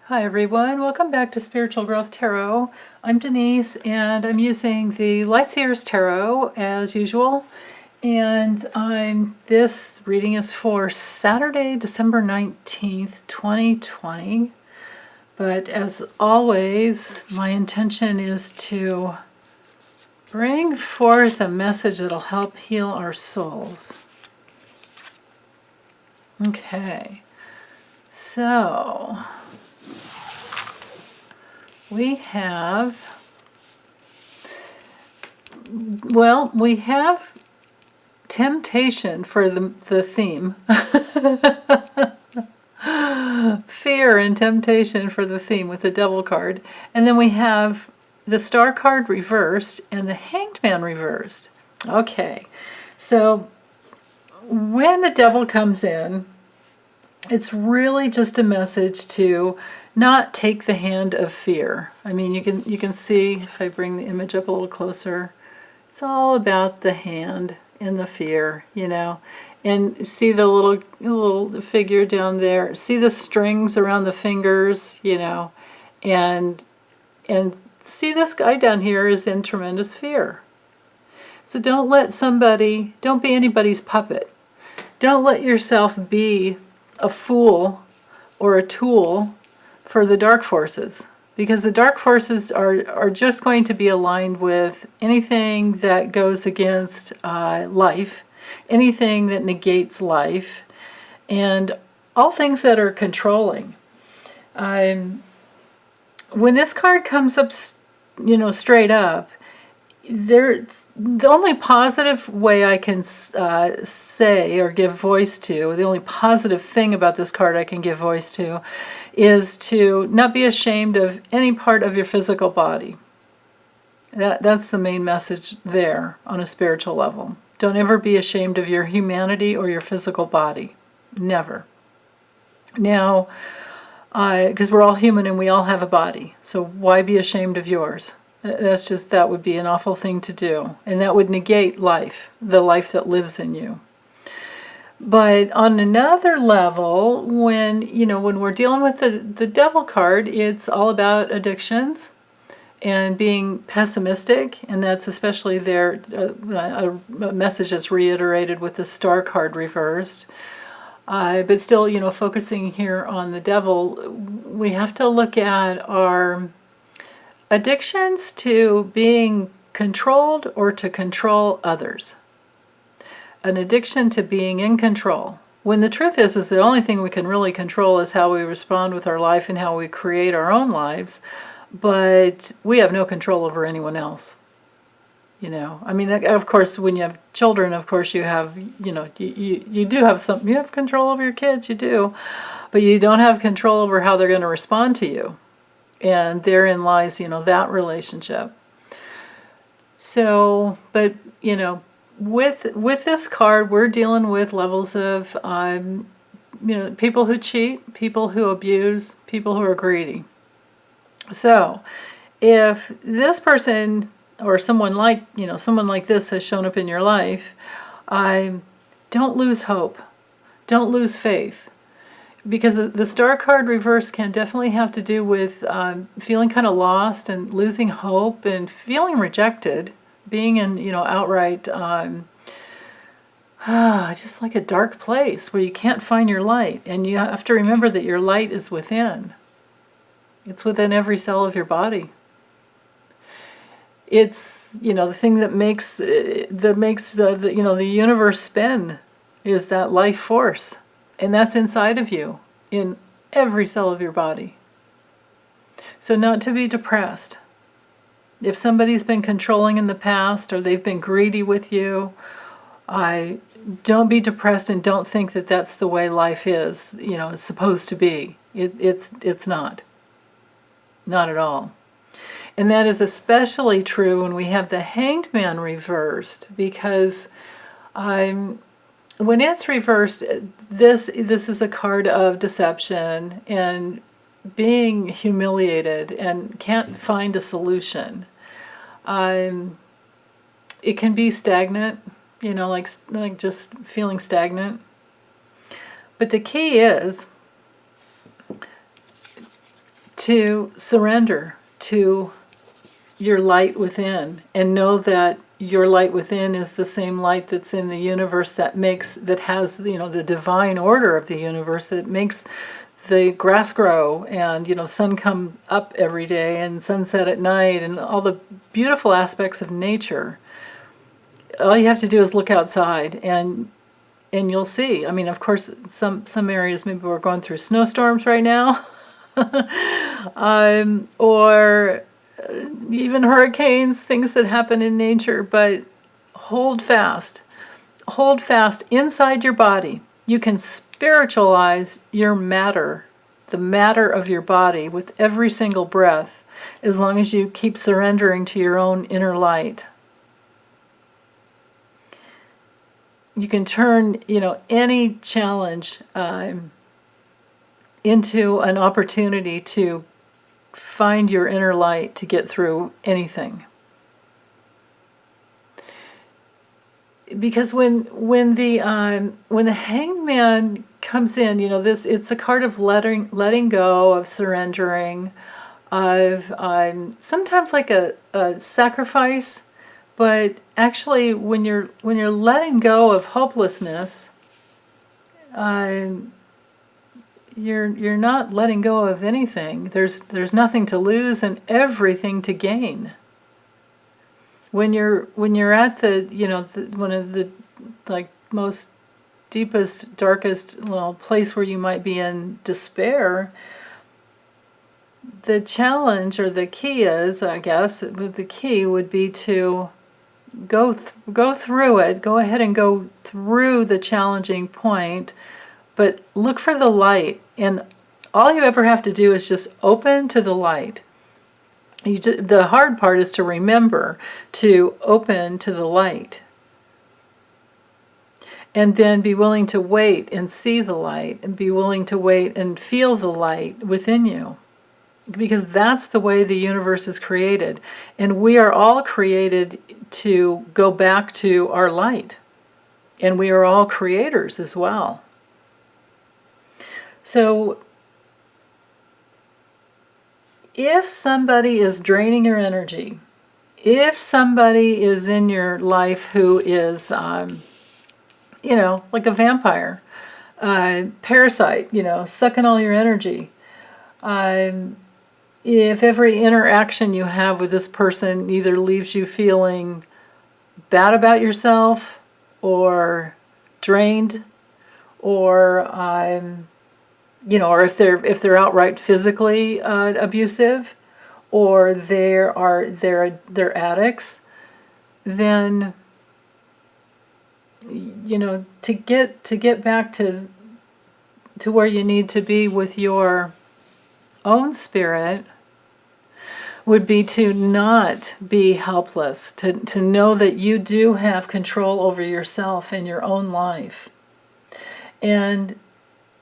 Hi everyone, welcome back to Spiritual Growth Tarot. I'm Denise and I'm using the Seer's Tarot as usual. And this reading is for Saturday, December 19th, 2020. But as always, my intention is to bring forth a message that'll help heal our souls. Okay, so we have temptation for the theme. Fear and temptation for the theme with the Devil card. And then we have the Star card reversed and the Hanged Man reversed. Okay, so when the Devil comes in, it's really just a message to not take the hand of fear. I mean, you can see, if I bring the image up a little closer, it's all about the hand and the fear, And see the little figure down there. See the strings around the fingers, and see this guy down here is in tremendous fear. So don't be anybody's puppet. Don't let yourself be a fool or a tool for the dark forces, because the dark forces are just going to be aligned with anything that goes against life, anything that negates life, and all things that are controlling. When this card comes up, straight up, the only positive way I can say or give voice to, the only positive thing about this card I can give voice to, is to not be ashamed of any part of your physical body. That's the main message there on a spiritual level. Don't ever be ashamed of your humanity or your physical body. Never. Now, because we're all human and we all have a body, so why be ashamed of yours? That would be an awful thing to do. And that would negate life, the life that lives in you. But on another level, when we're dealing with the Devil card, it's all about addictions and being pessimistic. And that's especially there, a message that's reiterated with the Star card reversed. But still, focusing here on the Devil, we have to look at our addictions to being controlled or to control others. An addiction to being in control. When the truth is the only thing we can really control is how we respond with our life and how we create our own lives, but we have no control over anyone else. I mean, of course, when you have children, of course you have, you do have you have control over your kids, you do, but you don't have control over how they're going to respond to you. And therein lies, that relationship. So, but, with this card, we're dealing with levels of, people who cheat, people who abuse, people who are greedy. So, if this person or someone like this has shown up in your life, don't lose hope. Don't lose faith. Because the Star card reverse can definitely have to do with feeling kind of lost and losing hope and feeling rejected, being in, outright, just like a dark place where you can't find your light. And you have to remember that your light is within. It's within every cell of your body. It's, the thing that makes the universe spin is that life force. And that's inside of you, in every cell of your body. So not to be depressed. If somebody's been controlling in the past or they've been greedy with you, don't be depressed and don't think that that's the way life is, it's supposed to be. It's not. Not at all. And that is especially true when we have the Hanged Man reversed, because when it's reversed, this is a card of deception and being humiliated and can't find a solution. It can be stagnant, like just feeling stagnant. But the key is to surrender to your light within, and know that your light within is the same light that's in the universe, that has, the divine order of the universe that makes the grass grow, and sun come up every day and sunset at night, and all the beautiful aspects of nature. All you have to do is look outside, and you'll see. I mean, of course, some areas maybe we're going through snowstorms right now, or even hurricanes, things that happen in nature, but hold fast. Hold fast inside your body. You can spiritualize your matter, the matter of your body, with every single breath, as long as you keep surrendering to your own inner light. You can turn, any challenge into an opportunity to find your inner light to get through anything. Because when the Hanged Man comes in, it's a card of letting go, of surrendering, of sometimes like a sacrifice, but actually when you're letting go of hopelessness, you're not letting go of anything. There's nothing to lose and everything to gain. When you're at the one of the most deepest, darkest place where you might be in despair, the challenge, or the key is, I guess, the key would be to go through it. Go ahead and go through the challenging point, but look for the light. And all you ever have to do is just open to the light. The hard part is to remember to open to the light. And then be willing to wait and see the light, and be willing to wait and feel the light within you. Because that's the way the universe is created. And we are all created to go back to our light. And we are all creators as well. So if somebody is draining your energy, if somebody is in your life who is, like a vampire, parasite, sucking all your energy, if every interaction you have with this person either leaves you feeling bad about yourself, or drained, or or if they're outright physically abusive, or they're addicts, then to get back to where you need to be with your own spirit would be to not be helpless, to know that you do have control over yourself and your own life. And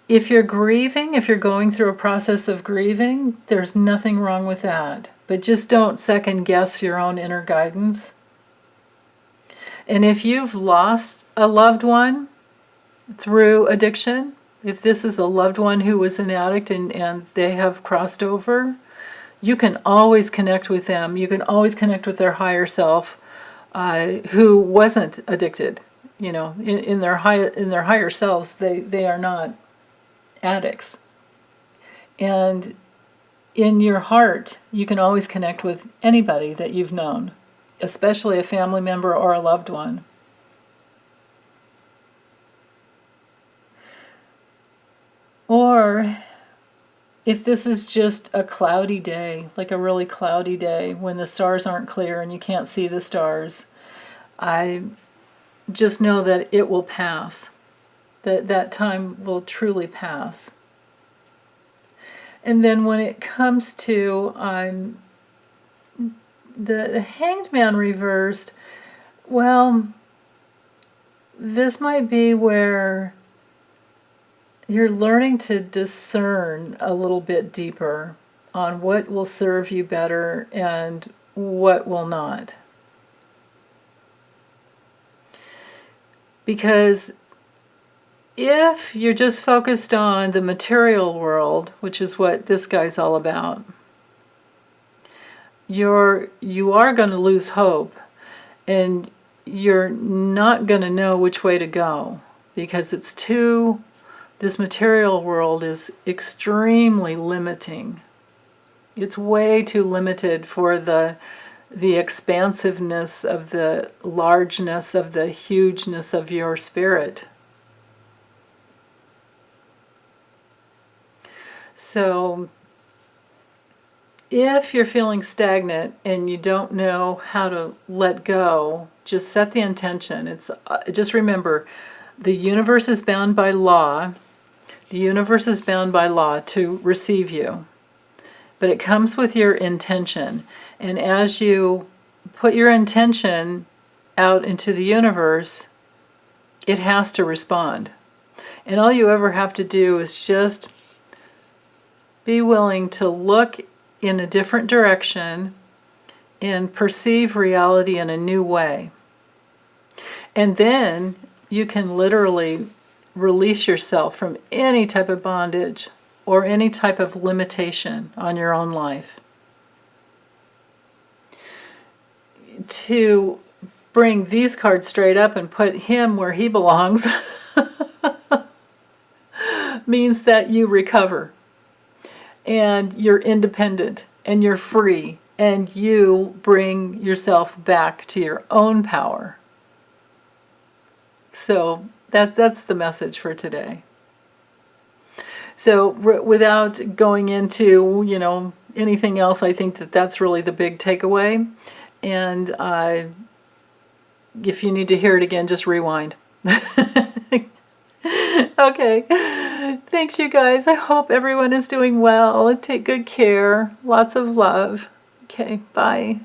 if you're grieving, if you're going through a process of grieving, there's nothing wrong with that. But just don't second guess your own inner guidance. And if you've lost a loved one through addiction, if this is a loved one who was an addict and they have crossed over, you can always connect with them. You can always connect with their higher self, who wasn't addicted. In their higher selves, they are not addicts. And in your heart, you can always connect with anybody that you've known, especially a family member or a loved one. Or if this is just a cloudy day, like a really cloudy day when the stars aren't clear and you can't see the stars, I just know that it will pass. That time will truly pass. And then when it comes to the Hanged Man reversed, well, this might be where you're learning to discern a little bit deeper on what will serve you better and what will not. Because if you're just focused on the material world, which is what this guy's all about, you are going to lose hope, and you're not going to know which way to go, because this material world is extremely limiting. It's way too limited for the expansiveness of the largeness of the hugeness of your spirit. So if you're feeling stagnant and you don't know how to let go, just set the intention. Just remember, the universe is bound by law. The universe is bound by law to receive you. But it comes with your intention. And as you put your intention out into the universe, it has to respond. And all you ever have to do is just be willing to look in a different direction and perceive reality in a new way. And then you can literally release yourself from any type of bondage or any type of limitation on your own life. To bring these cards straight up and put him where he belongs means that you recover, and you're independent, and you're free, and you bring yourself back to your own power. So that's the message for today. So without going into, anything else, I think that's really the big takeaway. And if you need to hear it again, just rewind. Okay. Thanks, you guys. I hope everyone is doing well. Take good care. Lots of love. Okay, bye.